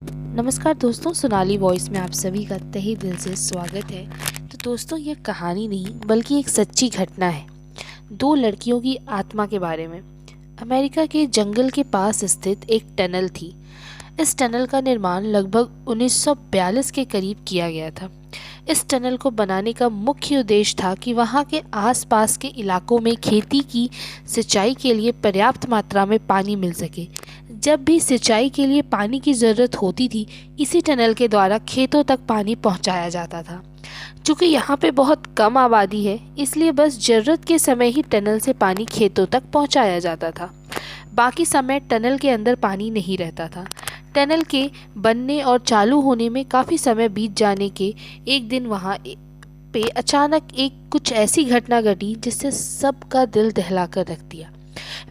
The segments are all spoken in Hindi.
नमस्कार दोस्तों, सोनाली वॉइस में आप सभी का तहे दिल से स्वागत है। तो दोस्तों, यह कहानी नहीं बल्कि एक सच्ची घटना है, दो लड़कियों की आत्मा के बारे में। अमेरिका के जंगल के पास स्थित एक टनल थी। इस टनल का निर्माण लगभग 1942 के करीब किया गया था। इस टनल को बनाने का मुख्य उद्देश्य था कि वहाँ के आसपास के इलाकों में खेती की सिंचाई के लिए पर्याप्त मात्रा में पानी मिल सके। जब भी सिंचाई के लिए पानी की ज़रूरत होती थी, इसी टनल के द्वारा खेतों तक पानी पहुँचाया जाता था। चूँकि यहाँ पे बहुत कम आबादी है, इसलिए बस ज़रूरत के समय ही टनल से पानी खेतों तक पहुँचाया जाता था। बाकी समय टनल के अंदर पानी नहीं रहता था। टनल के बनने और चालू होने में काफ़ी समय बीत जाने के एक दिन वहाँ पे अचानक एक कुछ ऐसी घटना घटी जिससे सबका दिल दहला कर रख दिया।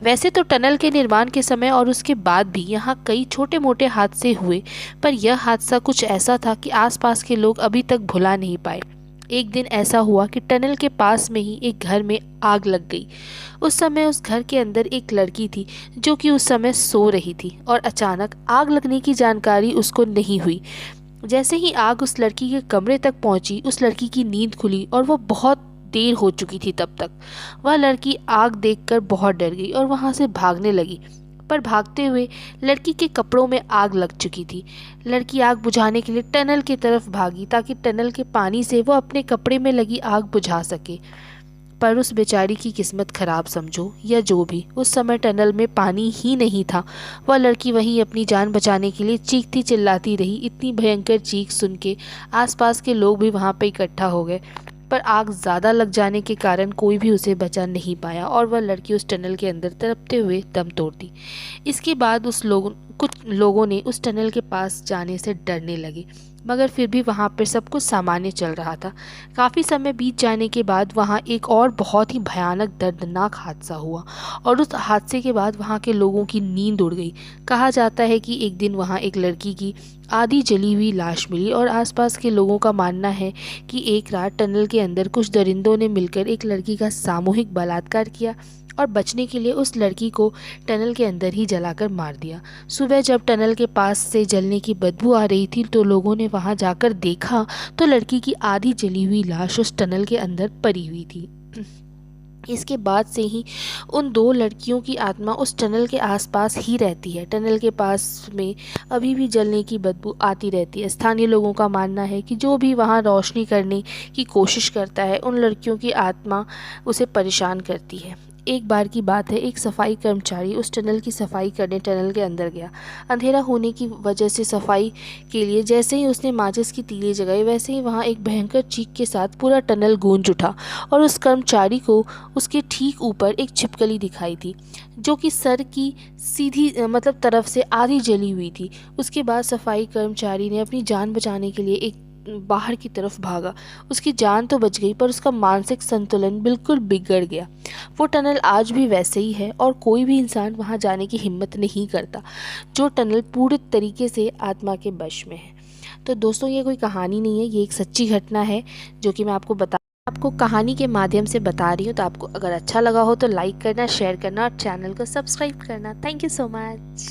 वैसे तो टनल के निर्माण के समय और उसके बाद भी यहाँ कई छोटे मोटे हादसे हुए, पर यह हादसा कुछ ऐसा था कि आसपास के लोग अभी तक भुला नहीं पाए। एक दिन ऐसा हुआ कि टनल के पास में ही एक घर में आग लग गई। उस समय उस घर के अंदर एक लड़की थी जो कि उस समय सो रही थी और अचानक आग लगने की जानकारी उसको नहीं हुई। जैसे ही आग उस लड़की के कमरे तक पहुंची, उस लड़की की नींद खुली और वो बहुत देर हो चुकी थी। तब तक वह लड़की आग देखकर बहुत डर गई और वहां से भागने लगी, पर भागते हुए लड़की के कपड़ों में आग लग चुकी थी। लड़की आग बुझाने के लिए टनल की तरफ भागी ताकि टनल के पानी से वो अपने कपड़े में लगी आग बुझा सके। पर उस बेचारी की किस्मत खराब समझो या जो भी, उस समय टनल में पानी ही नहीं था। वह लड़की वहीं अपनी जान बचाने के लिए चीखती चिल्लाती रही। इतनी भयंकर चीख सुन के आसपास के लोग भी वहाँ पे इकट्ठा हो गए, पर आग ज़्यादा लग जाने के कारण कोई भी उसे बचा नहीं पाया और वह लड़की उस टनल के अंदर तड़पते हुए दम तोड़ दी। इसके बाद कुछ लोगों ने उस टनल के पास जाने से डरने लगे, मगर फिर भी वहाँ पर सब कुछ सामान्य चल रहा था। काफ़ी समय बीत जाने के बाद वहाँ एक और बहुत ही भयानक दर्दनाक हादसा हुआ और उस हादसे के बाद वहाँ के लोगों की नींद उड़ गई। कहा जाता है कि एक दिन वहाँ एक लड़की की आधी जली हुई लाश मिली और आसपास के लोगों का मानना है कि एक रात टनल के अंदर कुछ दरिंदों ने मिलकर एक लड़की का सामूहिक बलात्कार किया और बचने के लिए उस लड़की को टनल के अंदर ही जलाकर मार दिया। सुबह जब टनल के पास से जलने की बदबू आ रही थी तो लोगों ने वहां जाकर देखा तो लड़की की आधी जली हुई लाश उस टनल के अंदर पड़ी हुई थी। इसके बाद से ही उन दो लड़कियों की आत्मा उस टनल के आसपास ही रहती है। टनल के पास में अभी भी जलने की बदबू आती रहती है। स्थानीय लोगों का मानना है कि जो भी वहाँ रोशनी करने की कोशिश करता है, उन लड़कियों की आत्मा उसे परेशान करती है। एक बार की बात है, एक सफाई कर्मचारी उस टनल की सफाई करने टनल के अंदर गया। अंधेरा होने की वजह से सफाई के लिए जैसे ही उसने माचिस की तीली जगाई, वैसे ही वहाँ एक भयंकर चीख के साथ पूरा टनल गूंज उठा और उस कर्मचारी को उसके ठीक ऊपर एक छिपकली दिखाई थी जो कि सर की सीधी मतलब तरफ से आधी जली हुई थी। उसके बाद सफाई कर्मचारी ने अपनी जान बचाने के लिए एक बाहर की तरफ भागा। उसकी जान तो बच गई, पर उसका मानसिक संतुलन बिल्कुल बिगड़ गया। वो टनल आज भी वैसे ही है और कोई भी इंसान वहाँ जाने की हिम्मत नहीं करता। जो टनल पूरे तरीके से आत्मा के वश में है। तो दोस्तों, ये कोई कहानी नहीं है, ये एक सच्ची घटना है जो कि मैं आपको कहानी के माध्यम से बता रही हूँ। तो आपको अगर अच्छा लगा हो तो लाइक करना, शेयर करना और चैनल को सब्सक्राइब करना। Thank you so much.